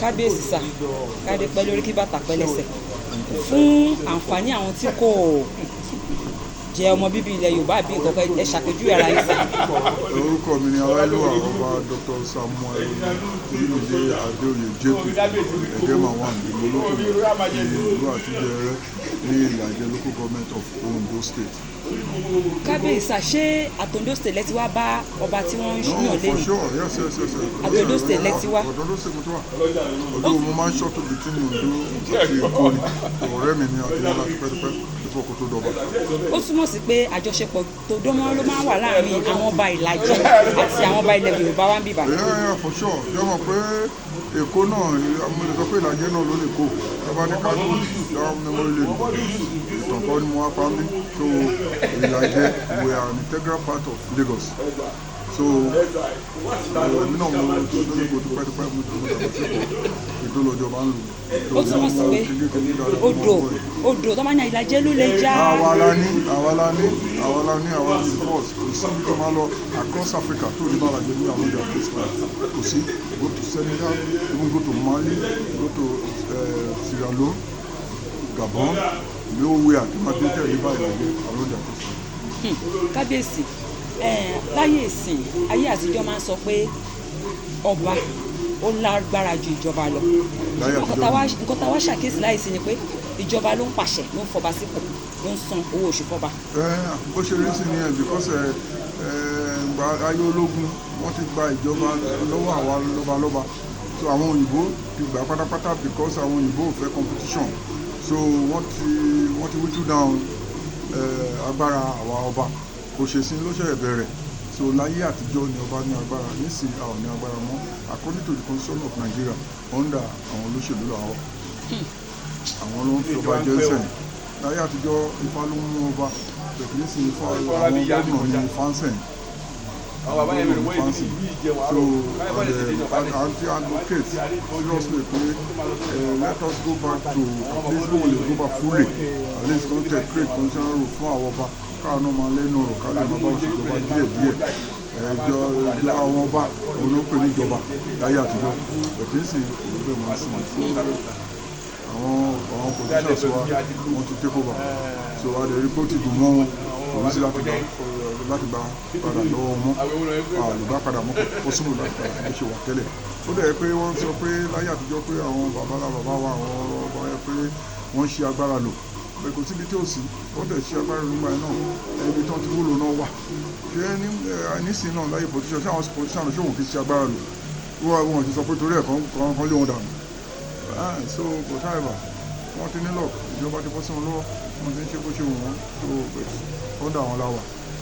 kábíyèsí sà káde pẹ́ lórí kí bàtà pẹ́ lẹ́sẹ̀ fún àǹfààní àwọn tí kò jẹ́ ọmọ bíbí ilẹ̀ Yorùbá àbí nǹkan ẹ ṣàpèjúwe ara yín sà. orúkọ mi ni aláìlúwà ọba Dr. Samuel Olúmídé Adéoyè JP Ẹ̀gẹ́màwà ìmọ̀lókùn ìlú Àtúnjẹrẹ ní Ìlàjẹ local government of Ondo State. kábíyèsí sà ṣé àtòndó state lẹ́tí wá bá ọba tí wọ́n ń yàn No, for lẹ́yìn sure, yes. Àtòndó state lẹ́tí wá. Àtòndó state mo tó wà. Ọdún mo máa ń ṣọ́tò between Ondo àti Èkó ni. Ọ̀rẹ́ mi ni àti yàrá tipẹ́tipẹ́ before kó tó dọ̀bà. ó túmọ̀ sí pé àjọṣepọ̀ tó dánmọ́ ló máa ń wà láàrin àwọn ọba Ìlàjẹ àti àwọn ọba ilẹ̀ Yorùbá wa ń bíbà. Yeah, for sure. Yọ mọ̀ pé Èkó náà mo lè sọ pé Ìlàjẹ náà ló lè kó. Tọ́ba ní ká ló dáhùn ní mo lè lò. Ìtànkọ́ ni mo wá pa mí. So Ìlàjẹ we are an integral part of Lagos. So èmi náà mo lórí kò tó pẹ́ẹ́pẹ́ mo tó dàgbà sí ìpò ìdólọ́jọ́ máa ń lò. ó túmọ̀ sí pé odò tó máa ń yan Ìlàjẹ ló lè já. àwa la ní àwọn force kò sí tó máa lọ across Africa tó ní bá Ìlàjẹ ní àwọn ọjà Christmas kò sí go to Senegal even go to Mali go to Sierra Leone Gabon nowhere àti máa dé tẹ̀lé bá Ìlàjẹ àwọn ọjà Christmas. kábíyèsí láyé ìsìn ayé àtijọ́ máa ń sọ pé ọba ó lágbára ju ìjọba lọ nǹkan tá a wá ṣàkíyèsí láyé sí ni pé ìjọba ló ń pàṣẹ ló ń fọba sípò ló ń san owó oṣù fọba. bó ṣe rí sí ni ẹ because ayé ológun wọ́n ti gba ìjọba lọ́wọ́ àwa lọ́balọ́ba so àwọn òyìnbó ti gbà pátápátá because àwọn òyìnbó ò fẹ́ competition so wọ́n ti whittle down agbára àwa ọba kò ṣe sí ló ṣe bẹ̀rẹ̀ so láyé àtijọ́ ni ọba ní agbára nísìnyí a ò ní agbára mọ́ according to the constitution of Nigeria under àwọn olóṣèlú làwọn àwọn ló ń fi ọba jẹ́ sẹ́yìn láyé àtijọ́ Ifá ló ń mú ọba bẹ̀rẹ̀ nísìnyí Ifá àwọn gómìnà ní Ifá ń sẹ́yìn so anti advocate seriously pé let us go back to at least we will go back fully at least don't take create constitutional rule fún àwọn ọba káwọn náà máa lẹ́nu ọ̀rọ̀ káwọn máa bá òṣèjọba díẹ̀díẹ̀ ẹjọ́ àwọn ọba òun ló pè ní ìjọba láyé àtijọ́ ẹ̀tí sì ìlú máa ń sìn àwọn politicians wa wọ́n ti take over so a lè rí pé ó ti dùn mọ́ wọn òun sí láti gba padà lọ́wọ́ wọn àlùbá padà mọ́ ó súnmọ́ láti padà bó ṣe wà tẹ́lẹ̀ ó dẹ̀ pé wọ́n sọ pé láyé àtijọ́ pé àwọn bàbá wa àwọn ọba yẹ pé wọ́n ṣe agbára lò pé kò síbi tí ó sì ó dẹ̀ ṣe agbára nígbà náà ẹni tó ti wúlò náà wà ṣé nísìnyí náà láyé politician ṣé àwọn politician ṣé òun kì í ṣe agbára lò wọ́n ti sọ pé torí ẹ̀ kan lé wọn dànù so kò sáyẹ̀bà wọ́n ti nílò ìjọba ti bọ́ sí wọn lọ́wọ́ wọ́n ti ń ṣe bó ṣe wù wọ́n so ó dà wọn láwà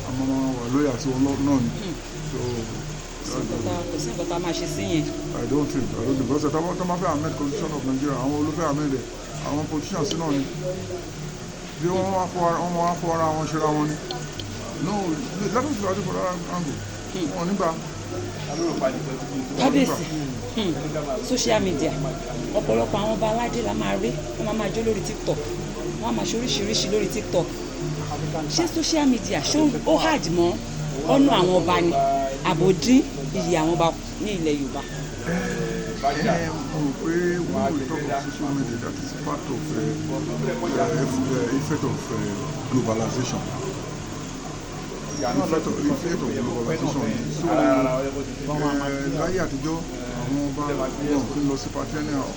àmọ́ wà lóyè àti wọn náà ni so. kò sí nǹkan tá a máa ṣe sí yẹn. I don't think because tó máa fẹ́ amend constitution of Nigeria àwọn olùfẹ́ amend ẹ̀ àwọn politicians náà ni bí wọ́n wá fọ ara wọn ṣe ra wọn ni no let us do it for that angle wọn nígbà. kábíyèsí social media ọ̀pọ̀lọpọ̀ àwọn ọba aládé la máa rí wọ́n máa jó lórí TikTok wọ́n máa ṣe oríṣiríṣi lórí TikTok ṣé social media ṣé ó hard mọ́ ọ̀nà àwọn ọba ni àbòdín iyì àwọn ọba ní ilẹ̀ Yorùbá. Mo rò pé when we talk of social media that is part of effect of globalization. Effect of globalization. So láyé àtijọ́ àwọn ọba wọn kì í lọ sí pàtí ẹni àwọn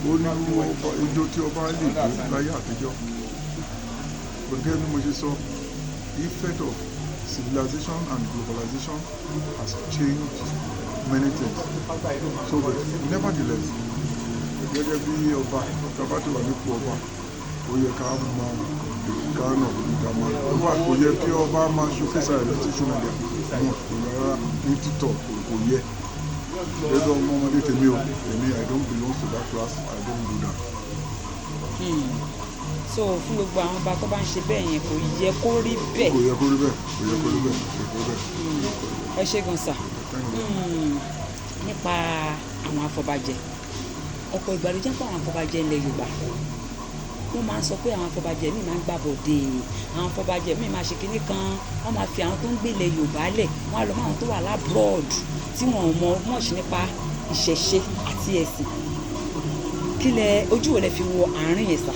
ó ní ijó tí ọba lè jó láyé àtijọ́ gẹ́gẹ́ bí mo ṣe sọ effect of civilization and globalization has changed many things so but nevertheless gẹ́gẹ́ bí ọba tí wà nípò ọba ó yẹ ká mọ ìkànnà ìdààmú ọba kò yẹ kí ọba máa showcase rẹ̀ lọ sí social media wọn kò yẹ rárá ní TikTok kò yẹ lẹ́dọ̀ ọmọdé tèmi o èmi I don't belong to that class I don't do that. So fún gbogbo àwọn ọba tó bá ń ṣe bẹ́ẹ̀ yẹn kò yẹ kó rí bẹ́ẹ̀. kò yẹ kó rí bẹ́ẹ̀. ẹ ṣé gan sà nípa àwọn afọbajẹ ọ̀pọ̀ ìgbà ló jẹ́ pé àwọn afọbajẹ ilẹ̀ Yorùbá wọ́n máa ń sọ pé àwọn afọbajẹ míì máa ń gbàbọ̀dé àwọn afọbajẹ míì máa ṣe kinní kan wọ́n máa fi àwọn tó ń gbé ilẹ̀ Yorùbá lẹ̀ wọ́n á lọ mọ́ àwọn tó wà lábroad tí wọ́n ò mọ much nípa ìṣẹ̀ṣe àti ẹ̀sìn kí lẹ ojú wo lẹ fi wo àárín yẹn sà.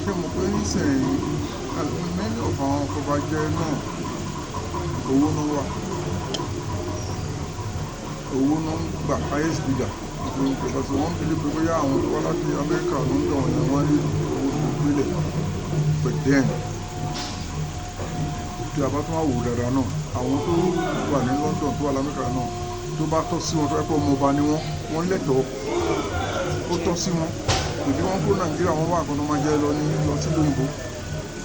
ṣé mo pé nísìnyí many of àwọn afọbajẹ náà owó náà wà, owó náà ń gbà highest bidder because wọ́n believe pé bóyá àwọn tó wá láti Amẹ́ríkà London yẹn wọ́n ní owó tó gbélé but then tí a bá tún wá wò dáadáa náà àwọn tó wà ní London tó wà lamẹ́ríkà náà tó bá tọ́ sí wọn tó yẹ kó ọmọ ọba ni wọ́n lẹ́tọ̀ọ́ ó tọ́ sí wọn ìdí wọn kó Nàìjíríà wọn wà kan tó máa jẹ lọ sí lóyìnbó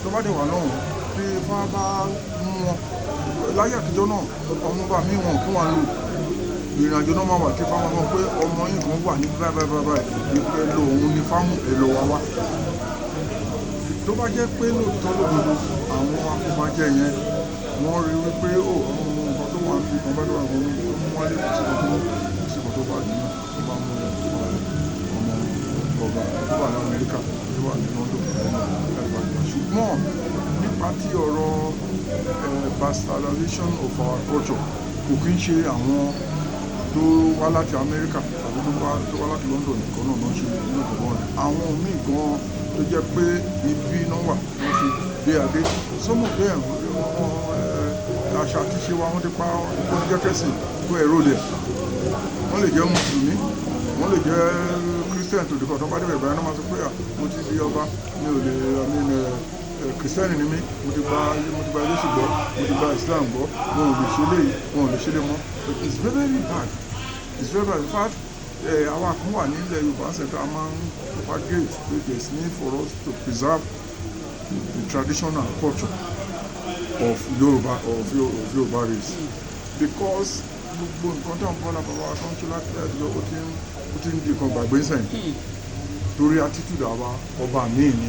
tó bá dé wà lọ́hùn tí ifá bá mú wọn láyé àtijọ́ náà ọmọ ọba mi wọn kí wọn lò ìrìn àjò náà máa wà tí fáwọn ọmọ pé ọmọ yìí kan wà ní báyìí ìfẹ́ lò òun ní fáwọn èlò wa wá tó bá jẹ́ pé lóòótọ́ lódodo àwọn afọbajẹ yẹn wọ́n rí wípé ọmọ nǹkan tó wà níbi kan bá tó wà ní wọ́n lè kó síkò tó bá nínú tó bá mú ọmọ ọba tó wà ní Amẹ́ríkà tó wà ní London ṣùgbọ́n nípa tí ọ̀rọ̀ bastardization of our culture kò kí ń ṣe àwọn tó wá láti Amẹ́ríkà tàbí tó wá láti London nìkan náà ló ń ṣe ìlú ìgbọ̀n rẹ̀ àwọn míì gan tó jẹ́ pé ibi náà wà wọ́n fi dé adé sọ́mọ bẹ́ẹ̀ àṣà àti ṣe wa wọ́n ti pa oníjẹ́kẹ́sì fún ẹ̀rọ rẹ̀ wọ́n lè jẹ́ mùsùlùmí wọ́n lè jẹ́ Christian tó dìkọ̀ tó bá débẹ̀ báyìí náà máa sọ pé mo ti di ọba mi ò lè Christian ni mí mo ti gba Jésù gbọ́ mo ti gba Islam gbọ́ wọn ò lè ṣe léyìí wọn ò lè ṣe lé mọ́ but it's very very bad it's very bad in fact àwa kan wà nílẹ̀ Yorùbá ṣẹ̀dá a máa ń propagate pé there is need for us to preserve the traditional culture of Yorùbá race because gbogbo nǹkan tó ń bọ́ lápá wa tó ń tún láti ẹ̀dùn ó ti ń di nǹkan gbàgbé sẹ́yìn torí attitude àwa ọba míì ni.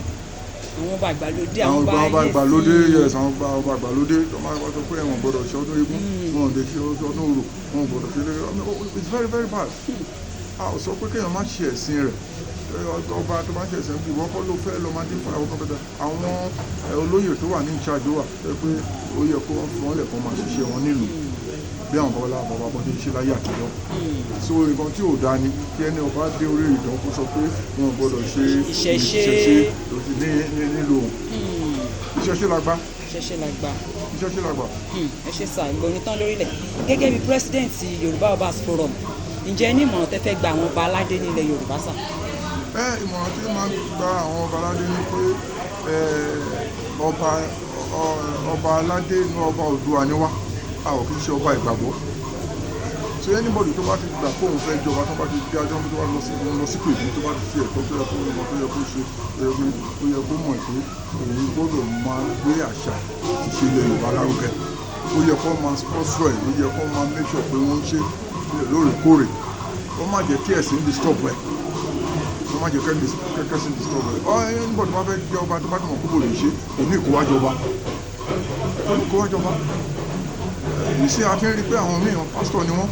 àwọn ọba ìgbàlódé àwọn ọba ìgbàlódé yes àwọn ọba ìgbàlódé tó máa ń sọ pé ẹ̀wọ̀n gbọ́dọ̀ ṣe ọdún eégún wọn ò lè ṣe ọdún orò wọn ò gbọ́dọ̀ ṣe it's very very bad. a ò sọ pé kéèyàn má ṣe ẹ̀sìn rẹ̀ ọba tó bá ṣe ẹ̀sìn bí wọ́n kọ́ ló fẹ́ lọ máa dín fún àwọn kọ́ńtà àwọn olóyè tó wà ní ìṣáájú wà pé ó yẹ kó wọ́n fi wọ́n lẹ̀ kó máa ṣiṣẹ́ wọn nílùú bí àwọn bàbá bọ́ ṣe ṣe láyé àtijọ́ so nǹkan tí ò dáa ni kí ẹni ọba dé orí ìdán kó sọ pé wọn ò gbọ́dọ̀ ṣe ìṣẹ̀ṣe nílùú ìṣẹ̀ṣe lágbá. ẹ ṣe sà ìgbóni tán lórílẹ̀ gẹ́gẹ́ bí president Yorùbá Obas Forum ǹjẹ́ ní ìmọ̀ràn tẹ́ fẹ́ gba àwọn ọba aládé nílẹ̀ Yorùbá sà. ìmọ̀ràn tí máa gba àwọn ọba aládé ni pé ọba aládé ní ọba Oòduà ni wá a ò kì í ṣe ọba ìgbàgbọ́ so anybody tó bá ti gbà pé òun fẹ́ jọba tó bá ti di ajọ́ tó bá lọ sí pèjì tó bá ti fi ẹ̀tọ́ tó yẹ kó ìmọ̀ tó yẹ kó ṣe ó yẹ kó mọ̀ pé òun gbọ́dọ̀ máa gbé àṣà ti ṣe ilẹ̀ Yorùbá lárugẹ ó yẹ kó máa sponsor ẹ̀ ó yẹ kó máa make sure pé wọ́n ń ṣe lóòrèkóòrè ó má jẹ́ kí ẹ̀sìn disturb ẹ̀ ó má jẹ́ kẹ́sìn disturb ẹ̀ anybody tó bá fẹ́ jẹ́ ọba tó bá ti mọ̀ kó bò lè ṣe òní ìkówájọba níṣẹ́ a fi ń rí pé àwọn míì pásítọ̀ ni wọ́n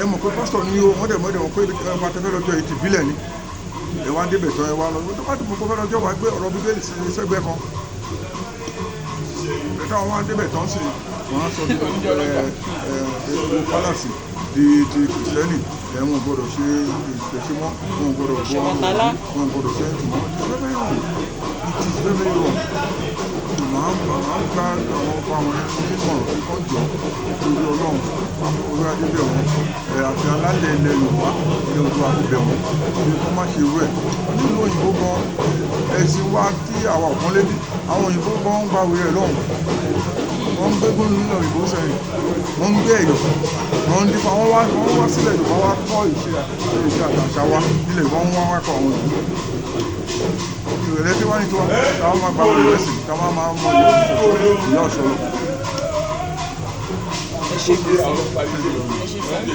ẹ mọ̀ pé pásítọ̀ ni wọ́n dẹ̀ mọ̀ pé ọba tẹ́fẹ́ lọ́jọ́ ètò ìbílẹ̀ ni ẹ wá débẹ̀ tán ẹ wá lọ tó bá ti mọ̀ pé fẹ́ lọ́jọ́ wá gbé ọ̀rọ̀ Bíbélì sí sẹ́gbẹ́ kan ẹ̀ka wọn wá débẹ̀ tán sí wọn á sọ pálásì di kìrìsìtẹ́nì wọn gbọ́dọ̀ ṣe ìṣẹ̀ṣe mọ́ wọn gbọ́dọ̀ bọ́ wọn gbọ́dọ̀ ṣe ẹ̀tù mọ́ it is very wrong màá gba àwọn ọba wọn nímọ̀ràn kíkọ́ jọ lórí Ọlọ́run orí adébẹ̀ wọn àti alálẹ̀ ilẹ̀ Yorùbá ní ojú abúbẹ̀ wọn ní kó má ṣe rú ẹ̀ nínú òyìnbó gan ẹ̀sìn wa tí àwa ọ̀kan lébi àwọn òyìnbó gan ń gba wèrè lọ́hùn wọ́n ń gbé gómìnà nínú òyìnbó sẹ́yìn wọ́n ń gbé ẹ̀yọ̀ wọ́n ń dípa wọ́n wá sílẹ̀ Yorùbá wá kọ́ ìṣe àtàṣà wa nílẹ̀ wọ́n ń wá kọ́ àwọn ìrẹ̀lẹ̀ tí wọ́n ní tí wọ́n táwọn máa gba wèrè lẹ́sìn táwọn máa mọ ìyá ọ̀ṣọ́ lọ.